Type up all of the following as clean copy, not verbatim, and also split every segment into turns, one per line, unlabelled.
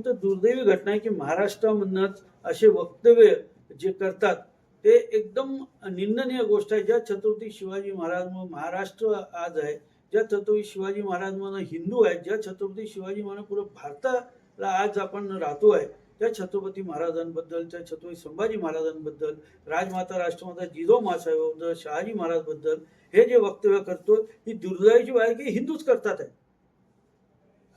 अत्यंत दुर्दैवी घटना आहे की महाराष्ट्रामधनंच असे वक्तव्य जे करतात ते एकदम निंदनीय गोष्ट आहे. ज्या छत्रपती शिवाजी महाराज महाराष्ट्र आज आहे, ज्या छत्रपती शिवाजी महाराज म्हणून हिंदू आहेत, ज्या छत्रपती शिवाजी म्हणून पुढे भारताला आज आपण राहतो आहे, त्या छत्रपती महाराजांबद्दल, त्या छत्रपती संभाजी महाराजांबद्दल, राजमाता राष्ट्रमाता जिजाऊ मासाहेबांबद्दल, शहाजी महाराजबद्दल हे जे वक्तव्य करतो ही दुर्दैवाची बाब आहे की हिंदूच करतात आहे.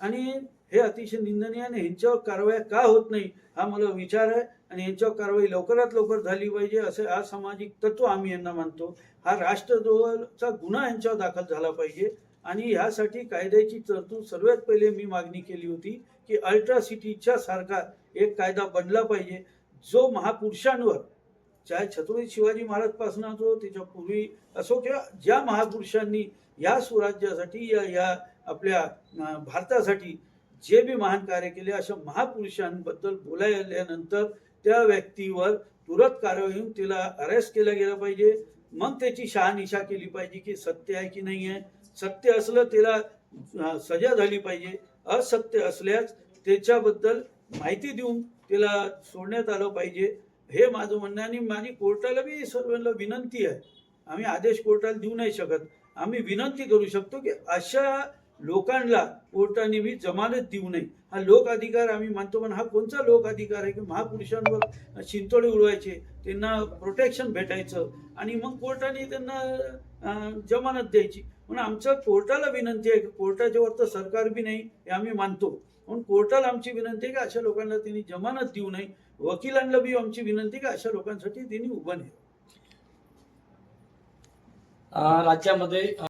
आणि हे अतिशय निंदनीय आहे. ह्यांच्यावर कारवाई का होत नाही हा मला विचार आहे आणि यांच्यावर कारवाई लवकरात लवकर झाली पाहिजे असे असामाजिक तत्व आम्ही यांना मानतो. हा राष्ट्रद्रोहाचा गुन्हा यांच्यावर दाखल झाला पाहिजे आणि यासाठी कायद्याची तरतूद सर्वात पहिले मी मागणी केली होती की अल्ट्रासिटीच्या सारखा एक कायदा बनला पाहिजे जो महापुरुषांवर, चाहे छत्रपती शिवाजी महाराज पासून असो त्याच्या पूर्वी असो किंवा ज्या महापुरुषांनी या स्वराज्यासाठी या आपल्या भारतासाठी जे बी महान कार्य केले अशा महापुरुषांबद्दल बोलायल्यानंतर त्या व्यक्तीवर तुरंत कारवाई होऊन तिला अरेस्ट केलं गेलं पाहिजे. मग त्याची शहानिशा केली पाहिजे की सत्य आहे की नाही आहे. सत्य असलं त्याला सजा झाली पाहिजे, असत्य असल्यास त्याच्याबद्दल माहिती देऊन त्याला सोडण्यात आलं पाहिजे. हे माझं म्हणणं आणि माझी कोर्टाला बी सर्वांना विनंती आहे. आम्ही आदेश कोर्टाला देऊ नाही शकत, आम्ही विनंती करू शकतो की अशा लोकांना कोर्टाने बी जमानत देऊ नये. हा लोक अधिकार आम्ही मानतो, पण हा कोणता लोक अधिकार आहे की महापुरुषांवर शिंतोडे उडवायचे, त्यांना प्रोटेक्शन भेटायचं आणि मग कोर्टाने त्यांना जमानत द्यायची. म्हणून आमचं कोर्टाला विनंती आहे की कोर्टाच्या वर तर सरकार बी नाही हे आम्ही मानतो, म्हणून कोर्टाला आमची विनंती आहे की अशा लोकांना त्यांनी जमानत देऊ नये. वकिलांना बी आमची विनंती की अशा लोकांसाठी त्यांनी उभं नाही.
राज्यामध्ये